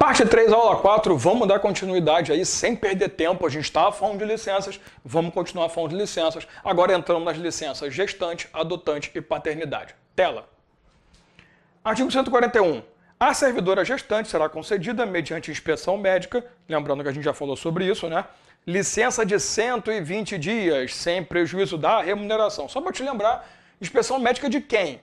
Parte 3, aula 4, vamos dar continuidade aí, sem perder tempo. A gente estava falando de licenças, vamos continuar falando de licenças. Agora entramos nas licenças gestante, adotante e paternidade. Tela. Artigo 141. A servidora gestante será concedida mediante inspeção médica, lembrando que a gente já falou sobre isso, né? Licença de 120 dias, sem prejuízo da remuneração. Só para te lembrar, inspeção médica de quem?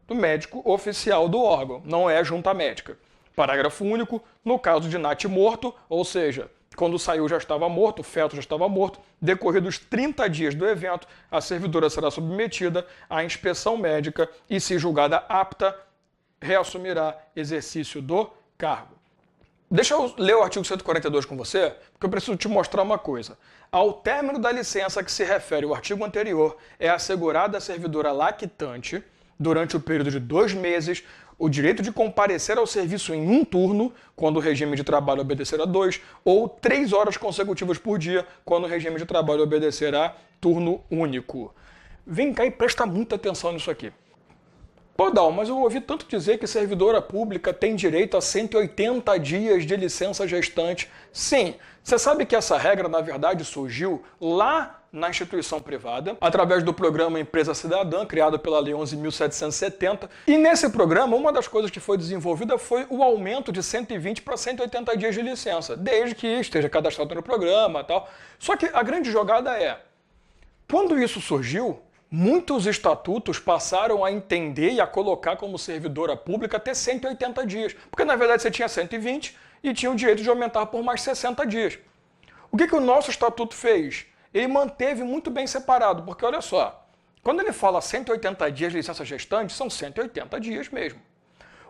Do médico oficial do órgão, não é junta médica. Parágrafo único, no caso de natimorto, ou seja, quando saiu já estava morto, o feto já estava morto, decorridos 30 dias do evento, a servidora será submetida à inspeção médica e, se julgada apta, reassumirá exercício do cargo. Deixa eu ler o artigo 142 com você, porque eu preciso te mostrar uma coisa. Ao término da licença que se refere ao artigo anterior, é assegurada à servidora lactante, durante o período de 2 meses, o direito de comparecer ao serviço em um turno, quando o regime de trabalho obedecer a 2, ou 3 horas consecutivas por dia, quando o regime de trabalho obedecer a turno único. Vem cá e presta muita atenção nisso aqui. Pô, Dal, mas eu ouvi tanto dizer que servidora pública tem direito a 180 dias de licença gestante. Sim, você sabe que essa regra, na verdade, surgiu lá na instituição privada, através do programa Empresa Cidadã, criado pela Lei 11.770. E nesse programa, uma das coisas que foi desenvolvida foi o aumento de 120 para 180 dias de licença, desde que esteja cadastrado no programa e tal. Só que a grande jogada é, quando isso surgiu, muitos estatutos passaram a entender e a colocar como servidora pública até 180 dias. Porque, na verdade, você tinha 120 e tinha o direito de aumentar por mais 60 dias. O que o nosso estatuto fez? Ele manteve muito bem separado, porque, olha só, quando ele fala 180 dias de licença gestante, são 180 dias mesmo.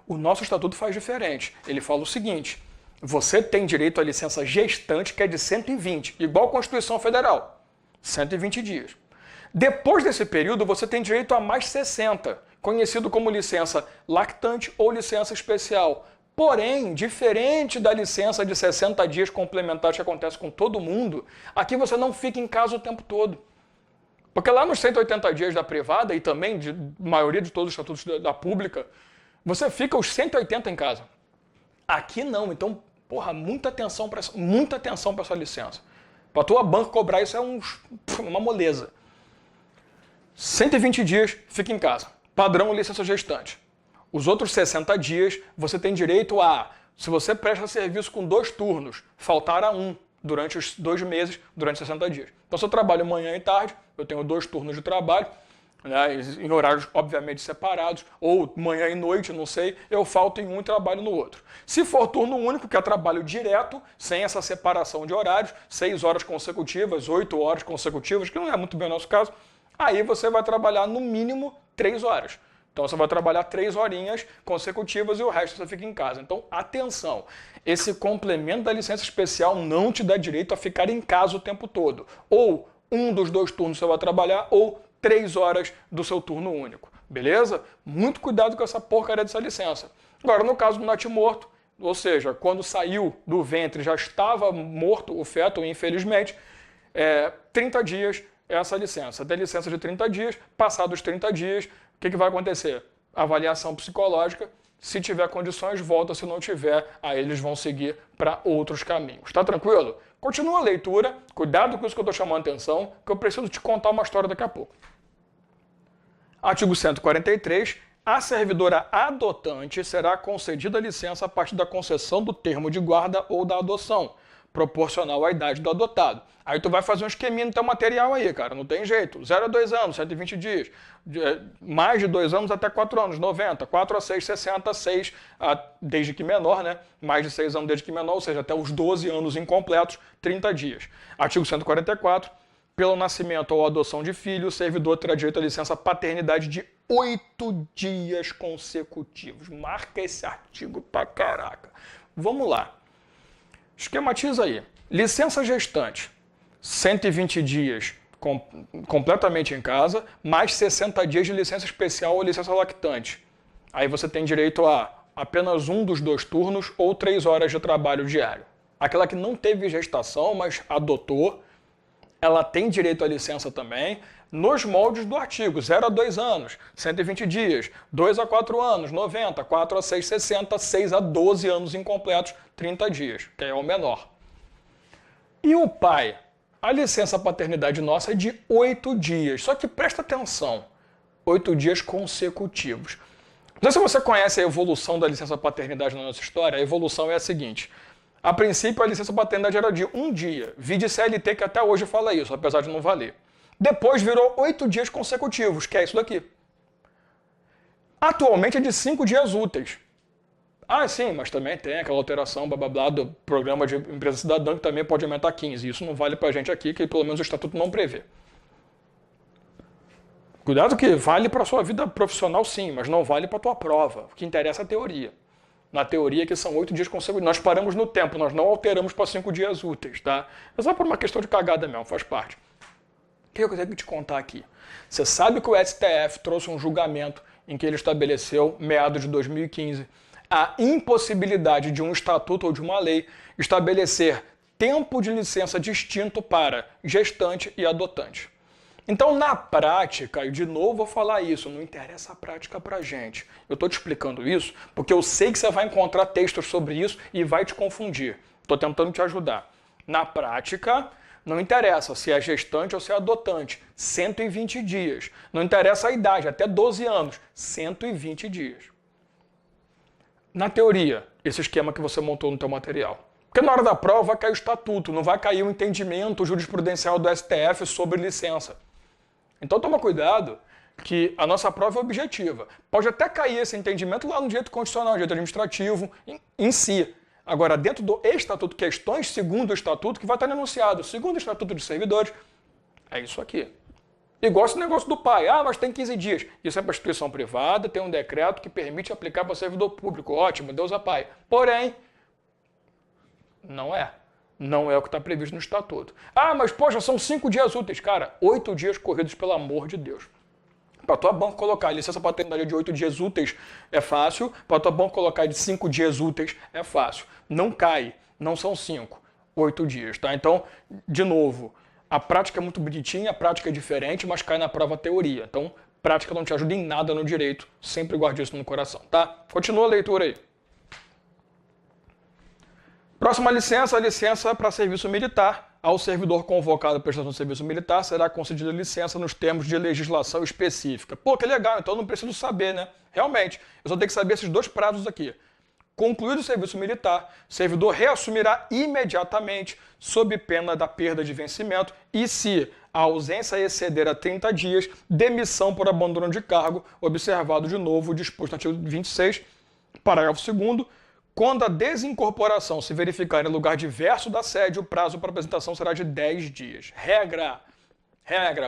O nosso estatuto faz diferente. Ele fala o seguinte, você tem direito à licença gestante, que é de 120, igual a Constituição Federal, 120 dias. Depois desse período, você tem direito a mais 60, conhecido como licença lactante ou licença especial. Porém, diferente da licença de 60 dias complementares que acontece com todo mundo, aqui você não fica em casa o tempo todo. Porque lá nos 180 dias da privada e também de maioria de todos os estatutos da pública, você fica os 180 em casa. Aqui não, então, porra, muita atenção para essa licença. Para a tua banca cobrar isso é uma moleza. 120 dias, fica em casa. Padrão licença gestante. Os outros 60 dias, você tem direito a, se você presta serviço com 2 turnos, faltar a 1 durante os 2 meses, durante 60 dias. Então, se eu trabalho manhã e tarde, eu tenho 2 turnos de trabalho, né, em horários, obviamente, separados, ou manhã e noite, não sei, eu falto em um e trabalho no outro. Se for turno único, que é trabalho direto, sem essa separação de horários, 6 horas consecutivas, 8 horas consecutivas, que não é muito bem o nosso caso, aí você vai trabalhar no mínimo 3 horas. Então você vai trabalhar 3 horinhas consecutivas e o resto você fica em casa. Então, atenção, esse complemento da licença especial não te dá direito a ficar em casa o tempo todo. Ou um dos 2 turnos você vai trabalhar, ou 3 horas do seu turno único. Beleza? Muito cuidado com essa porcaria dessa licença. Agora, no caso do natimorto, ou seja, quando saiu do ventre já estava morto o feto, infelizmente, 30 dias essa licença. Tem licença de 30 dias, passados 30 dias, o que vai acontecer? Avaliação psicológica, se tiver condições, volta, se não tiver, aí eles vão seguir para outros caminhos. Tá tranquilo? Continua a leitura, cuidado com isso que eu estou chamando a atenção, que eu preciso te contar uma história daqui a pouco. Artigo 143. A servidora adotante será concedida licença a partir da concessão do termo de guarda ou da adoção, proporcional à idade do adotado. Aí tu vai fazer um esqueminha no teu material aí, cara, não tem jeito. 0 a 2 anos, 120 dias. Mais de 2 anos até 4 anos, 90. 4 a 6, 60. 6, desde que menor, né? Mais de 6 anos desde que menor, ou seja, até os 12 anos incompletos, 30 dias. Artigo 144. Pelo nascimento ou adoção de filho, o servidor terá direito à licença paternidade de 8 dias consecutivos. Marca esse artigo pra caraca. Vamos lá. Esquematiza aí. Licença gestante, 120 dias completamente em casa, mais 60 dias de licença especial ou licença lactante. Aí você tem direito a apenas um dos 2 turnos ou 3 horas de trabalho diário. Aquela que não teve gestação, mas adotou, ela tem direito à licença também, nos moldes do artigo, 0 a 2 anos, 120 dias, 2 a 4 anos, 90, 4 a 6, 60, 6 a 12 anos incompletos, 30 dias, que é o menor. E o pai? A licença paternidade nossa é de 8 dias, só que presta atenção, 8 dias consecutivos. Não sei se você conhece a evolução da licença paternidade na nossa história, a evolução é a seguinte. A princípio, a licença paternidade era de 1 dia, vide CLT que até hoje fala isso, apesar de não valer. Depois virou 8 dias consecutivos, que é isso daqui. Atualmente é de 5 dias úteis. Ah, sim, mas também tem aquela alteração, blá blá blá, do programa de empresa cidadã que também pode aumentar 15. Isso não vale pra gente aqui, que pelo menos o estatuto não prevê. Cuidado que vale para sua vida profissional sim, mas não vale para tua prova. O que interessa é a teoria. Na teoria que são 8 dias consecutivos. Nós paramos no tempo, nós não alteramos para 5 dias úteis, tá? É só por uma questão de cagada mesmo, faz parte. O que eu tenho que te contar aqui? Você sabe que o STF trouxe um julgamento em que ele estabeleceu, meados de 2015, a impossibilidade de um estatuto ou de uma lei estabelecer tempo de licença distinto para gestante e adotante. Então, na prática, e de novo vou falar isso, não interessa a prática pra gente. Eu estou te explicando isso porque eu sei que você vai encontrar textos sobre isso e vai te confundir. Estou tentando te ajudar. Na prática, não interessa se é gestante ou se é adotante, 120 dias. Não interessa a idade, até 12 anos, 120 dias. Na teoria, esse esquema que você montou no teu material. Porque na hora da prova vai cair o estatuto, não vai cair o entendimento jurisprudencial do STF sobre licença. Então toma cuidado que a nossa prova é objetiva. Pode até cair esse entendimento lá no direito constitucional, no direito administrativo, em si. Agora, dentro do estatuto, questões segundo o estatuto, que vai estar enunciado, segundo o estatuto dos servidores, é isso aqui. Igual esse negócio do pai. Ah, mas tem 15 dias. Isso é para instituição privada, tem um decreto que permite aplicar para servidor público. Ótimo, Deus é pai. Porém, não é. Não é o que está previsto no estatuto. Ah, mas poxa, são 5 dias úteis. Cara, 8 dias corridos, pelo amor de Deus. Para tua banca colocar licença paternidade de 8 dias úteis é fácil. Para tua banca colocar de 5 dias úteis é fácil. Não cai. Não são 5. 8 dias, tá? Então, de novo, a prática é muito bonitinha, a prática é diferente, mas cai na prova teoria. Então, prática não te ajuda em nada no direito. Sempre guarde isso no coração, tá? Continua a leitura aí. Próxima licença, a licença para serviço militar. Ao servidor convocado à prestação de serviço militar será concedida licença nos termos de legislação específica. Pô, que legal, então eu não preciso saber, né? Realmente, eu só tenho que saber esses dois prazos aqui. Concluído o serviço militar, o servidor reassumirá imediatamente, sob pena da perda de vencimento, e se a ausência exceder a 30 dias, demissão por abandono de cargo, observado de novo o disposto no artigo 26, parágrafo 2º, quando a desincorporação se verificar em lugar diverso da sede, o prazo para apresentação será de 10 dias. Regra.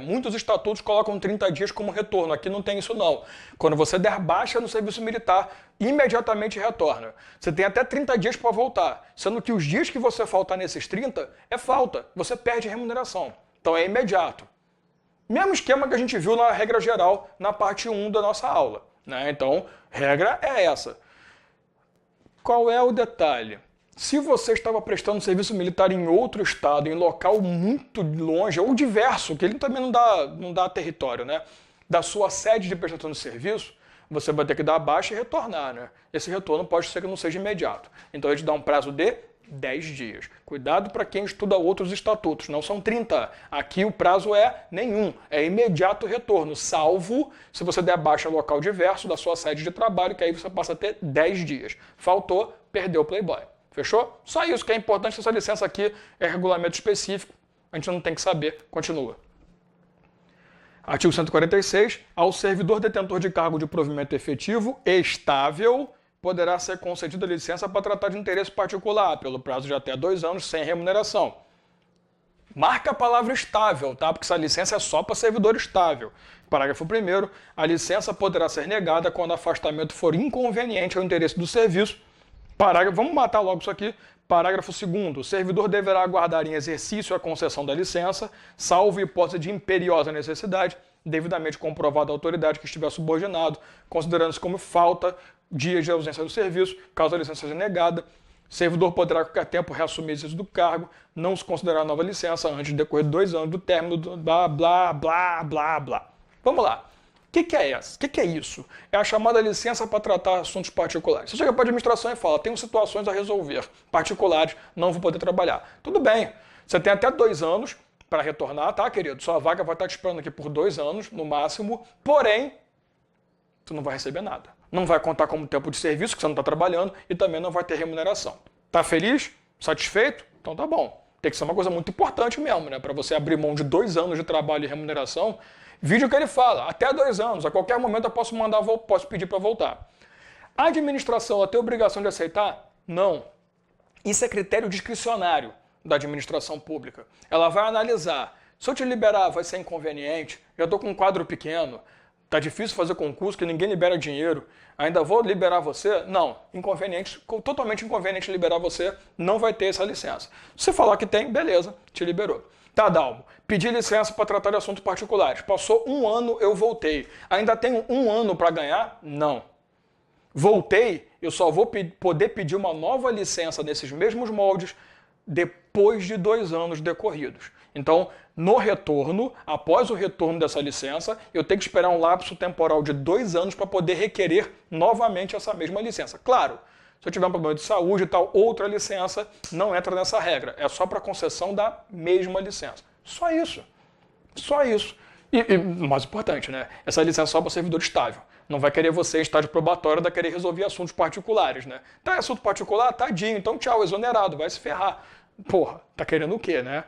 Muitos estatutos colocam 30 dias como retorno. Aqui não tem isso não. Quando você der baixa no serviço militar, imediatamente retorna. Você tem até 30 dias para voltar. Sendo que os dias que você faltar nesses 30 é falta. Você perde remuneração. Então é imediato. Mesmo esquema que a gente viu na regra geral, na parte 1 da nossa aula, né? Então, regra é essa. Qual é o detalhe? Se você estava prestando serviço militar em outro estado, em local muito longe, ou diverso, que ele também não dá território, né? Da sua sede de prestação de serviço, você vai ter que dar a baixa e retornar, né? Esse retorno pode ser que não seja imediato. Então a gente dá um prazo de 10 dias. Cuidado para quem estuda outros estatutos, não são 30. Aqui o prazo é nenhum, é imediato retorno, salvo se você der baixa em local diverso da sua sede de trabalho, que aí você passa a ter 10 dias. Faltou, perdeu o Playboy. Fechou? Só isso que é importante, essa licença aqui é regulamento específico, a gente não tem que saber. Continua. Artigo 146. Ao servidor detentor de cargo de provimento efetivo estável, poderá ser concedida licença para tratar de interesse particular, pelo prazo de até 2 anos, sem remuneração. Marca a palavra estável, tá? Porque essa licença é só para servidor estável. Parágrafo 1º. A licença poderá ser negada quando o afastamento for inconveniente ao interesse do serviço. Vamos matar logo isso aqui. Parágrafo 2º. O servidor deverá aguardar em exercício a concessão da licença, salvo hipótese de imperiosa necessidade, devidamente comprovada a autoridade que estiver subordinado, considerando-se como falta dias de ausência do serviço, caso a licença seja negada. Servidor poderá a qualquer tempo reassumir o exercício do cargo, não se considerar nova licença antes de decorrer 2 anos do término do blá, blá, blá, blá, blá. Vamos lá. O que é essa? O que é isso? É a chamada licença para tratar assuntos particulares. Você chega para a administração e fala, tenho situações a resolver, particulares, não vou poder trabalhar. Tudo bem, você tem até 2 anos para retornar, tá, querido? Sua vaga vai estar te esperando aqui por 2 anos, no máximo, porém, tu não vai receber nada. Não vai contar como tempo de serviço, que você não está trabalhando, e também não vai ter remuneração. Tá feliz? Satisfeito? Então tá bom. Tem que ser uma coisa muito importante mesmo, né? Para você abrir mão de 2 anos de trabalho e remuneração. Vídeo que ele fala, até 2 anos, a qualquer momento eu posso pedir para voltar. A administração, ela tem obrigação de aceitar? Não. Isso é critério discricionário da administração pública. Ela vai analisar, se eu te liberar vai ser inconveniente, já estou com um quadro pequeno, tá difícil fazer concurso, que ninguém libera dinheiro, ainda vou liberar você? Não, inconveniente, totalmente inconveniente liberar você, não vai ter essa licença. Se falar que tem, beleza, te liberou. Tá, Dalmo, pedi licença para tratar de assuntos particulares. Passou 1 ano, eu voltei. Ainda tenho 1 ano para ganhar? Não. Voltei, eu só vou poder pedir uma nova licença nesses mesmos moldes depois de 2 anos decorridos. Então, no retorno, após o retorno dessa licença, eu tenho que esperar um lapso temporal de 2 anos para poder requerer novamente essa mesma licença. Claro, se eu tiver um problema de saúde e tal, outra licença não entra nessa regra. É só para concessão da mesma licença. Só isso. Só isso. E mais importante, né? Essa licença é só para servidor estável. Não vai querer você em estágio probatório da querer resolver assuntos particulares, né? Tá, assunto particular? Tadinho. Então tchau, exonerado. Vai se ferrar. Porra, tá querendo o quê, né?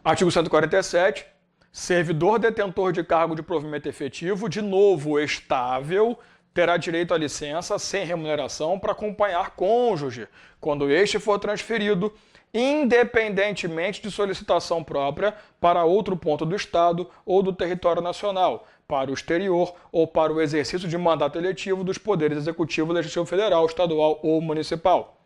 Artigo 147. Servidor detentor de cargo de provimento efetivo, de novo estável, terá direito à licença sem remuneração para acompanhar cônjuge, quando este for transferido, independentemente de solicitação própria, para outro ponto do Estado ou do território nacional, para o exterior ou para o exercício de mandato eletivo dos poderes executivo, legislativo federal, estadual ou municipal.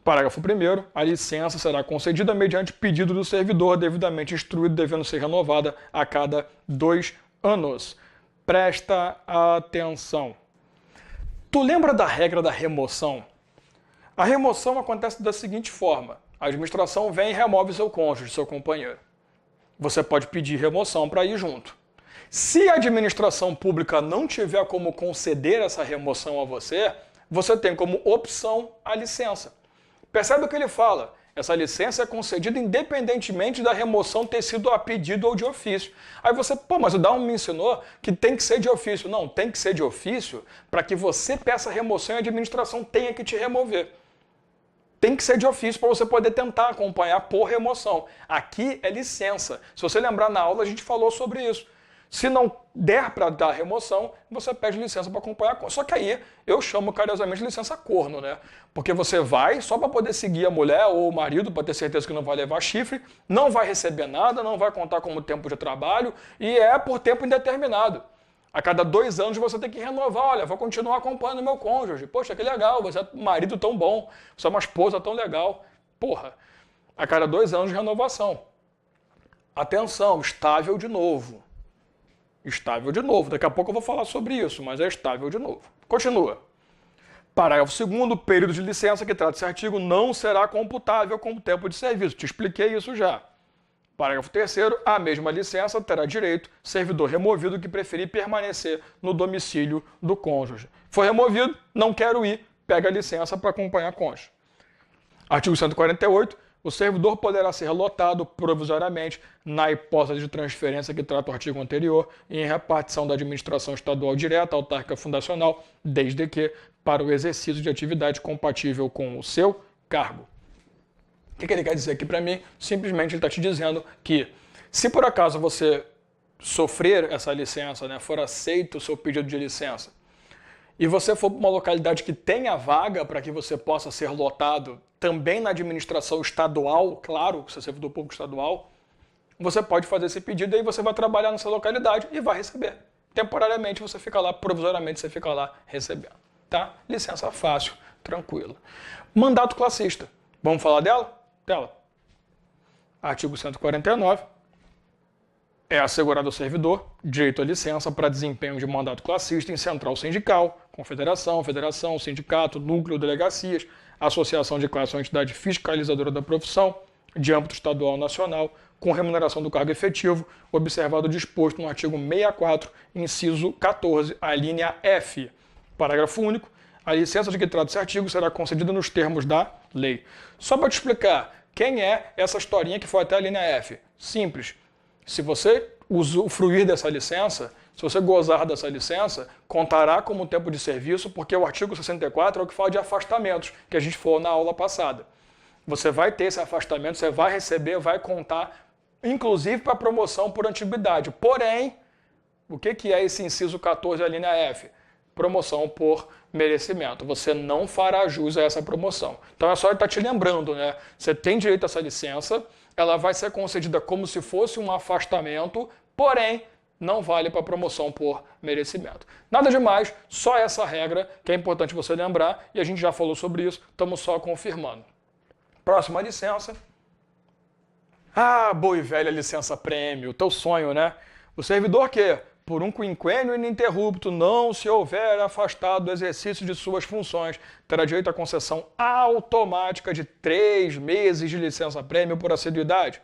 Parágrafo 1º. A licença será concedida mediante pedido do servidor devidamente instruído, devendo ser renovada a cada 2 anos. Presta atenção. Tu lembra da regra da remoção? A remoção acontece da seguinte forma. A administração vem e remove seu cônjuge, seu companheiro. Você pode pedir remoção para ir junto. Se a administração pública não tiver como conceder essa remoção a você, você tem como opção a licença. Percebe o que ele fala? Essa licença é concedida independentemente da remoção ter sido a pedido ou de ofício. Aí você, pô, mas o Dalmo me ensinou que tem que ser de ofício. Não, tem que ser de ofício para que você peça remoção e a administração tenha que te remover. Tem que ser de ofício para você poder tentar acompanhar por remoção. Aqui é licença. Se você lembrar na aula, a gente falou sobre isso. Se não der para dar remoção, você pede licença para acompanhar. Só que aí eu chamo carinhosamente de licença corno, né? Porque você vai só para poder seguir a mulher ou o marido, para ter certeza que não vai levar chifre, não vai receber nada, não vai contar como tempo de trabalho e é por tempo indeterminado. A cada 2 anos você tem que renovar. Olha, vou continuar acompanhando meu cônjuge. Poxa, que legal, você é um marido tão bom, você é uma esposa tão legal. Porra, a cada 2 anos de renovação. Atenção, estável de novo. Estável de novo. Daqui a pouco eu vou falar sobre isso, mas é estável de novo. Continua. Parágrafo 2º, período de licença que trata esse artigo não será computável como tempo de serviço. Te expliquei isso já. Parágrafo 3º, a mesma licença terá direito servidor removido que preferir permanecer no domicílio do cônjuge. Foi removido, não quero ir, pega a licença para acompanhar cônjuge. Artigo 148, o servidor poderá ser lotado provisoriamente na hipótese de transferência que trata o artigo anterior e em repartição da administração estadual direta, autárquica fundacional, desde que para o exercício de atividade compatível com o seu cargo. O que ele quer dizer aqui para mim? Simplesmente ele está te dizendo que se por acaso você sofrer essa licença, né, for aceito o seu pedido de licença, e você for para uma localidade que tenha vaga para que você possa ser lotado também na administração estadual, claro, se é servidor público estadual, você pode fazer esse pedido e aí você vai trabalhar nessa localidade e vai receber. Temporariamente você fica lá, provisoriamente você fica lá recebendo. Tá? Licença fácil, tranquilo. Mandato classista. Vamos falar dela? Artigo 149. É assegurado ao servidor direito à licença para desempenho de mandato classista em central sindical, confederação, federação, sindicato, núcleo, delegacias, associação de classe ou entidade fiscalizadora da profissão, de âmbito estadual ou nacional, com remuneração do cargo efetivo, observado o disposto no artigo 64, inciso 14, a linha F. Parágrafo único. A licença de que trata esse artigo será concedida nos termos da lei. Só para te explicar, quem é essa historinha que foi até a linha F? Simples. Se você usufruir dessa licença, se você gozar dessa licença, contará como tempo de serviço, porque o artigo 64 é o que fala de afastamentos, que a gente falou na aula passada. Você vai ter esse afastamento, você vai receber, vai contar, inclusive para promoção por antiguidade. Porém, o que é esse inciso 14, a linha F? Promoção por merecimento. Você não fará jus a essa promoção. Então é só estar te lembrando, né? Você tem direito a essa licença, ela vai ser concedida como se fosse um afastamento, porém não vale para promoção por merecimento. Nada demais, só essa regra que é importante você lembrar, e a gente já falou sobre isso, estamos só confirmando. Próxima licença. Ah, boa e velha licença prêmio, teu sonho, né? O servidor que, por um quinquênio ininterrupto, não se houver afastado do exercício de suas funções, terá direito à concessão automática de 3 meses de licença-prêmio por assiduidade,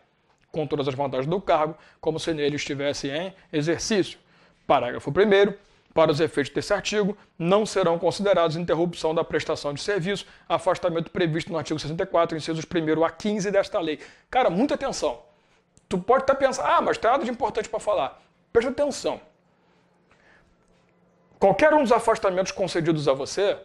com todas as vantagens do cargo, como se nele estivesse em exercício. Parágrafo 1º. Para os efeitos desse artigo, não serão considerados interrupção da prestação de serviço, afastamento previsto no artigo 64, incisos 1º a 15 desta lei. Cara, muita atenção. Tu pode estar pensando, mas tem nada de importante para falar. Presta atenção. Qualquer um dos afastamentos concedidos a você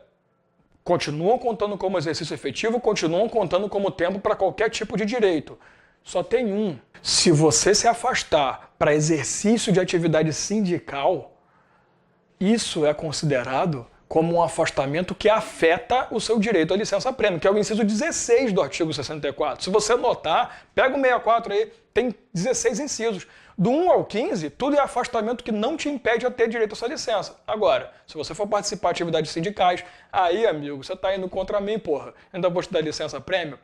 continuam contando como exercício efetivo, continuam contando como tempo para qualquer tipo de direito. Só tem um. Se você se afastar para exercício de atividade sindical, isso é considerado como um afastamento que afeta o seu direito à licença-prêmio, que é o inciso 16 do artigo 64. Se você notar, pega o 64 aí, tem 16 incisos. Do 1 ao 15, tudo é afastamento que não te impede a ter direito a essa licença. Agora, se você for participar de atividades sindicais, aí, amigo, você está indo contra mim, porra. Ainda vou te dar licença-prêmio?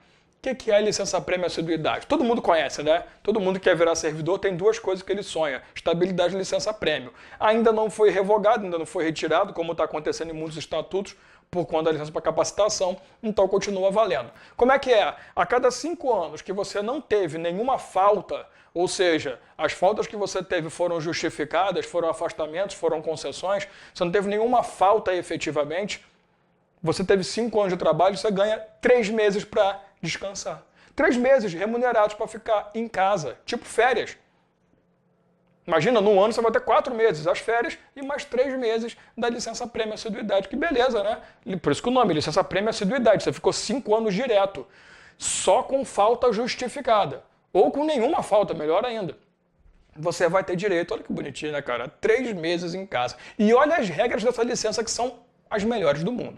O que é licença-prêmio e assiduidade? Todo mundo conhece, né? Todo mundo que quer virar servidor tem duas coisas que ele sonha: estabilidade e licença-prêmio. Ainda não foi revogado, ainda não foi retirado, como está acontecendo em muitos estatutos, por conta da licença para capacitação, então continua valendo. Como é que é? A cada 5 anos que você não teve nenhuma falta, ou seja, as faltas que você teve foram justificadas, foram afastamentos, foram concessões, você não teve nenhuma falta efetivamente, você teve 5 anos de trabalho, você ganha 3 meses para descansar. 3 meses remunerados para ficar em casa, tipo férias. Imagina, no ano você vai ter 4 meses, as férias, e mais 3 meses da licença-prêmio assiduidade. Que beleza, né? Por isso que o nome, licença-prêmio assiduidade. Você ficou 5 anos direto, só com falta justificada. Ou com nenhuma falta, melhor ainda. Você vai ter direito, olha que bonitinho, né, cara? 3 meses em casa. E olha as regras dessa licença que são as melhores do mundo.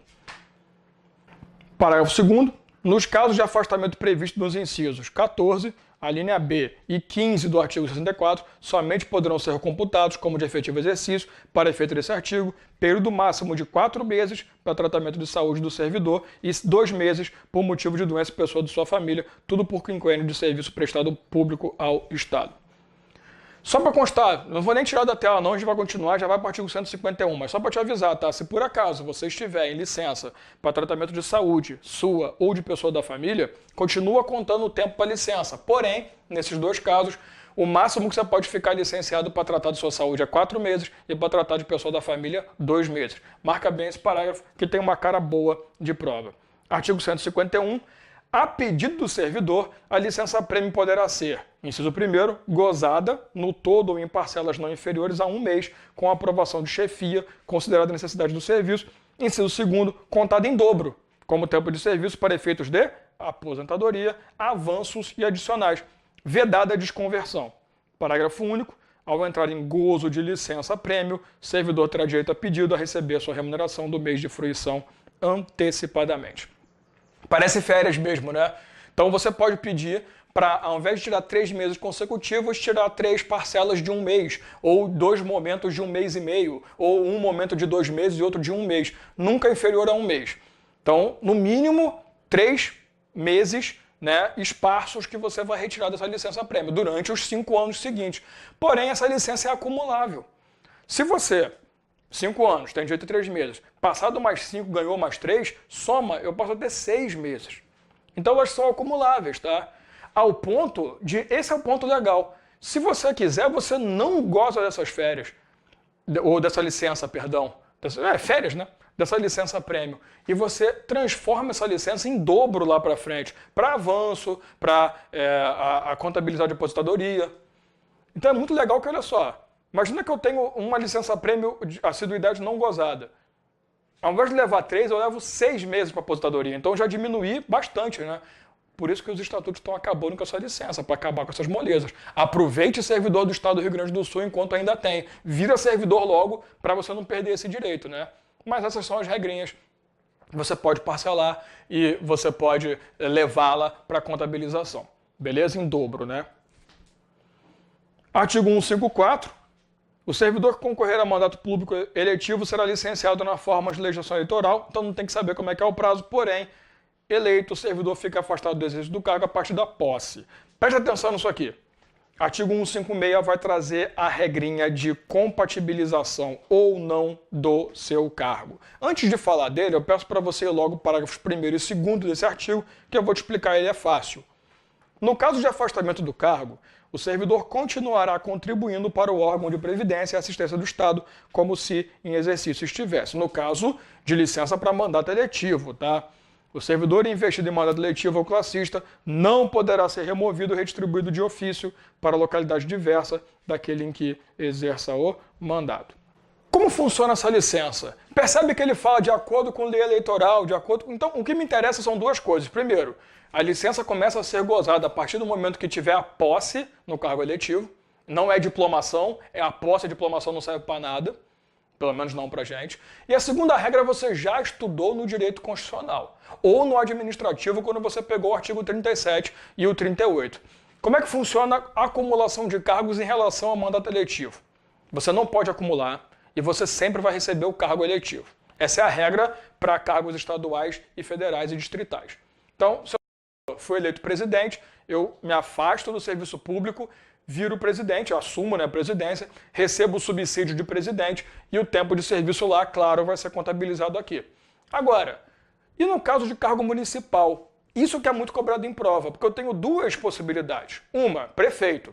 Parágrafo 2º. Nos casos de afastamento previsto nos incisos 14, a linha B e 15 do artigo 64, somente poderão ser computados como de efetivo exercício, para efeito desse artigo, período máximo de 4 meses para tratamento de saúde do servidor e 2 meses por motivo de doença pessoa de sua família, tudo por quinquênio de serviço prestado público ao Estado. Só para constar, não vou nem tirar da tela não, a gente vai continuar, já vai para o artigo 151, mas só para te avisar, tá? Se por acaso você estiver em licença para tratamento de saúde sua ou de pessoa da família, continua contando o tempo para licença. Porém, nesses 2 casos, o máximo que você pode ficar licenciado para tratar de sua saúde é 4 meses e para tratar de pessoa da família, 2 meses. Marca bem esse parágrafo que tem uma cara boa de prova. Artigo 151. A pedido do servidor, a licença-prêmio poderá ser, inciso 1º, gozada no todo ou em parcelas não inferiores a 1 mês, com aprovação de chefia, considerada a necessidade do serviço. Inciso 2º, contada em dobro, como tempo de serviço para efeitos de aposentadoria, avanços e adicionais. Vedada a desconversão. Parágrafo único. Ao entrar em gozo de licença-prêmio, servidor terá direito a pedido a receber a sua remuneração do mês de fruição antecipadamente. Parece férias mesmo, né? Então você pode pedir para, ao invés de tirar 3 meses consecutivos, tirar 3 parcelas de 1 mês, ou 2 momentos de 1 mês e meio, ou um momento de 2 meses e outro de 1 mês. Nunca inferior a 1 mês. Então, no mínimo, 3 meses né, esparsos que você vai retirar dessa licença-prêmio durante os 5 anos seguintes. Porém, essa licença é acumulável. Se você, 5 anos, tem direito a 3 meses, passado mais 5, ganhou mais 3, soma, eu posso ter 6 meses. Então elas são acumuláveis, tá? Ao ponto de, esse é o ponto legal. Se você quiser, você não goza dessas férias, ou dessa licença, perdão, férias, né? Dessa licença prêmio. E você transforma essa licença em dobro lá para frente, para avanço, para a contabilidade de aposentadoria. Então é muito legal que, olha só, imagina que eu tenho uma licença prêmio de assiduidade não gozada. Ao invés de levar 3, eu levo 6 meses para aposentadoria. Então já diminui bastante, né? Por isso que os estatutos estão acabando com essa licença, para acabar com essas molezas. Aproveite servidor do Estado do Rio Grande do Sul enquanto ainda tem. Vira servidor logo para você não perder esse direito, né? Mas essas são as regrinhas. Você pode parcelar e você pode levá-la para contabilização. Beleza? Em dobro, né? Artigo 154. O servidor que concorrer a mandato público eletivo será licenciado na forma de legislação eleitoral, então não tem que saber como é que é o prazo, porém, eleito, o servidor fica afastado do exercício do cargo a partir da posse. Preste atenção nisso aqui. Artigo 156 vai trazer a regrinha de compatibilização ou não do seu cargo. Antes de falar dele, eu peço para você ir logo para parágrafos 1º e 2º desse artigo, que eu vou te explicar, ele é fácil. No caso de afastamento do cargo, o servidor continuará contribuindo para o órgão de previdência e assistência do Estado, como se em exercício estivesse. No caso de licença para mandato eletivo, tá? O servidor investido em mandato eletivo ou classista não poderá ser removido ou redistribuído de ofício para localidade diversa daquele em que exerça o mandato. Como funciona essa licença? Percebe que ele fala de acordo com lei eleitoral, de acordo com... Então, o que me interessa são duas coisas. Primeiro, a licença começa a ser gozada a partir do momento que tiver a posse no cargo eletivo. Não é diplomação, é a posse, a diplomação não serve para nada. Pelo menos não pra gente. E a segunda regra você já estudou no direito constitucional. Ou no administrativo, quando você pegou o artigo 37 e o 38. Como é que funciona a acumulação de cargos em relação ao mandato eletivo? Você não pode acumular e você sempre vai receber o cargo eletivo. Essa é a regra para cargos estaduais e federais e distritais. Então, se eu for eleito presidente, eu me afasto do serviço público, viro presidente, assumo, né, a presidência, recebo o subsídio de presidente e o tempo de serviço lá, claro, vai ser contabilizado aqui. Agora, e no caso de cargo municipal? Isso que é muito cobrado em prova, porque eu tenho duas possibilidades. Uma, prefeito.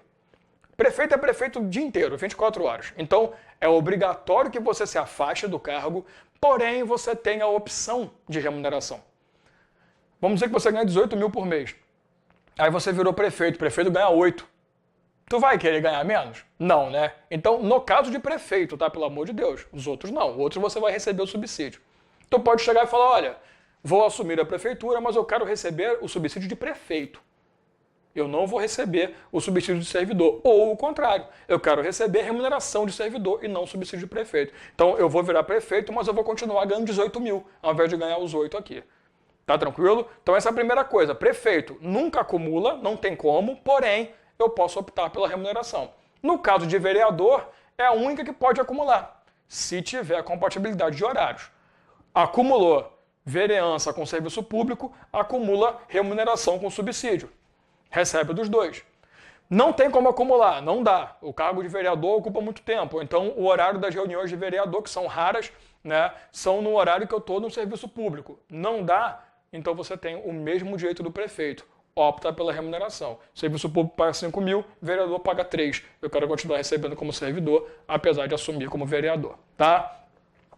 Prefeito é prefeito o dia inteiro, 24 horas. Então, é obrigatório que você se afaste do cargo, porém você tem a opção de remuneração. Vamos dizer que você ganha 18 mil por mês. Aí você virou prefeito, prefeito ganha 8. Tu vai querer ganhar menos? Não, né? Então, no caso de prefeito, tá? Pelo amor de Deus. Os outros não. Outros você vai receber o subsídio. Tu pode chegar e falar, olha, vou assumir a prefeitura, mas eu quero receber o subsídio de prefeito. Eu não vou receber o subsídio de servidor. Ou o contrário, eu quero receber remuneração de servidor e não subsídio de prefeito. Então, eu vou virar prefeito, mas eu vou continuar ganhando 18 mil, ao invés de ganhar os 8 aqui. Tá tranquilo? Então, essa é a primeira coisa. Prefeito nunca acumula, não tem como, porém, eu posso optar pela remuneração. No caso de vereador, é a única que pode acumular, se tiver compatibilidade de horários. Acumulou vereança com serviço público, acumula remuneração com subsídio. Recebe dos dois. Não tem como acumular, não dá. O cargo de vereador ocupa muito tempo. Então, o horário das reuniões de vereador, que são raras, né, são no horário que eu estou no serviço público. Não dá, então você tem o mesmo direito do prefeito. Opta pela remuneração. Serviço público paga 5 mil, vereador paga 3. Eu quero continuar recebendo como servidor, apesar de assumir como vereador. Tá?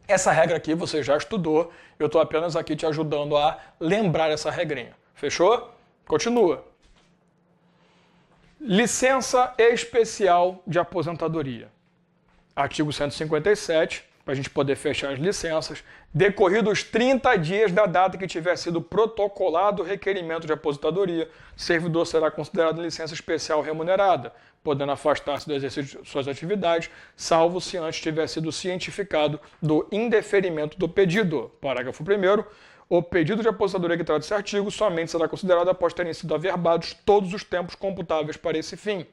Essa regra aqui você já estudou, eu estou apenas aqui te ajudando a lembrar essa regrinha. Fechou? Continua. Licença especial de aposentadoria. Artigo 157, para a gente poder fechar as licenças. Decorridos 30 dias da data que tiver sido protocolado o requerimento de aposentadoria, o servidor será considerado licença especial remunerada, podendo afastar-se do exercício de suas atividades, salvo se antes tiver sido cientificado do indeferimento do pedido. Parágrafo 1º. O pedido de aposentadoria que trata esse artigo somente será considerado após terem sido averbados todos os tempos computáveis para esse fim.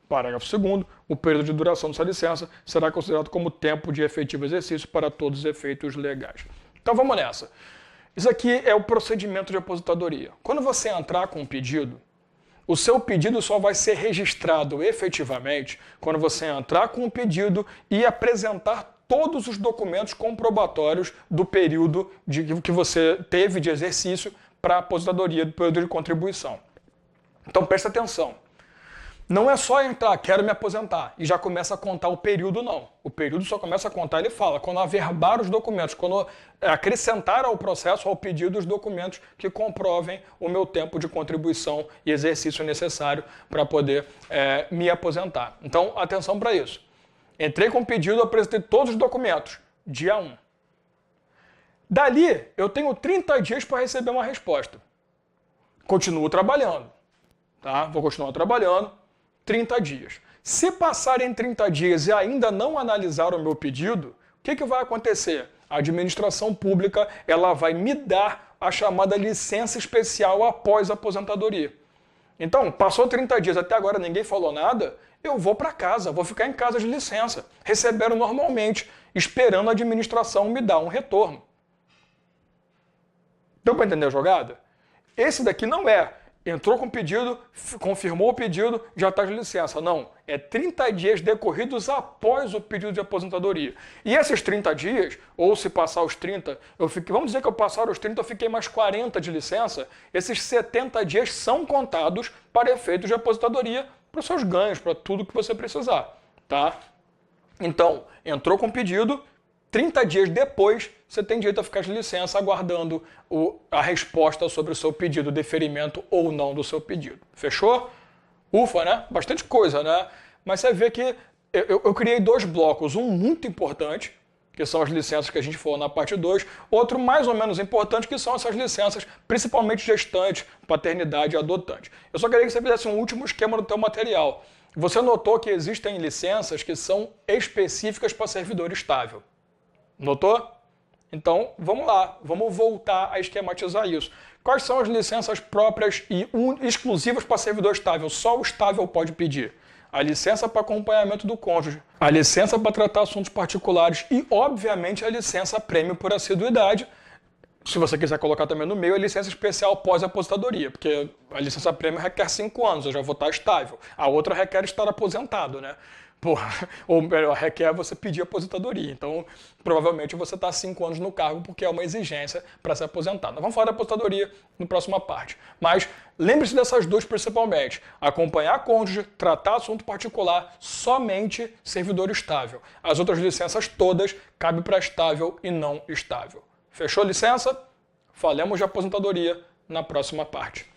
Parágrafo 2º. O período de duração dessa licença será considerado como tempo de efetivo exercício para todos os efeitos legais. Então vamos nessa. Isso aqui é o procedimento de aposentadoria. Quando você entrar com um pedido, o seu pedido só vai ser registrado efetivamente quando você entrar com o pedido e apresentar todos os documentos comprobatórios do período que você teve de exercício para a aposentadoria, do período de contribuição. Então presta atenção. Não é só entrar, quero me aposentar, e já começa a contar o período, não. O período só começa a contar, ele fala, quando averbar os documentos, quando acrescentar ao processo, ao pedido, os documentos que comprovem o meu tempo de contribuição e exercício necessário para poder me aposentar. Então, atenção para isso. Entrei com o pedido, apresentei todos os documentos, dia 1. Dali, eu tenho 30 dias para receber uma resposta. Continuo trabalhando, tá? Vou continuar trabalhando. 30 dias. Se passarem 30 dias e ainda não analisar o meu pedido, o que vai acontecer? A administração pública ela vai me dar a chamada licença especial após a aposentadoria. Então, passou 30 dias, até agora ninguém falou nada, eu vou para casa, vou ficar em casa de licença, recebendo normalmente, esperando a administração me dar um retorno. Deu para entender a jogada? Esse daqui não é. Entrou com o pedido, confirmou o pedido, já está de licença. Não, é 30 dias decorridos após o pedido de aposentadoria. E esses 30 dias, ou se passar os 30, vamos dizer que eu passar os 30, eu fiquei mais 40 de licença, esses 70 dias são contados para efeitos de aposentadoria, para os seus ganhos, para tudo que você precisar. Tá? Então, entrou com o pedido, 30 dias depois, você tem direito a ficar de licença aguardando a resposta sobre o seu pedido, deferimento ou não do seu pedido. Fechou? Ufa, né? Bastante coisa, né? Mas você vê que eu criei 2 blocos. Um muito importante, que são as licenças que a gente falou na parte 2. Outro mais ou menos importante, que são essas licenças, principalmente gestante, paternidade e adotante. Eu só queria que você fizesse um último esquema do teu material. Você notou que existem licenças que são específicas para servidor estável. Notou? Então, vamos lá, vamos voltar a esquematizar isso. Quais são as licenças próprias e exclusivas para servidor estável? Só o estável pode pedir. A licença para acompanhamento do cônjuge, a licença para tratar assuntos particulares e, obviamente, a licença prêmio por assiduidade. Se você quiser colocar também no meio, a licença especial pós-aposentadoria, porque a licença prêmio requer 5 anos, eu já vou estar estável. A outra requer estar aposentado, né? Ou melhor, requer você pedir aposentadoria. Então, provavelmente você está 5 anos no cargo porque é uma exigência para se aposentar. Nós vamos falar da aposentadoria na próxima parte. Mas lembre-se dessas 2 principalmente. Acompanhar cônjuge, tratar assunto particular, somente servidor estável. As outras licenças todas cabem para estável e não estável. Fechou licença? Falemos de aposentadoria na próxima parte.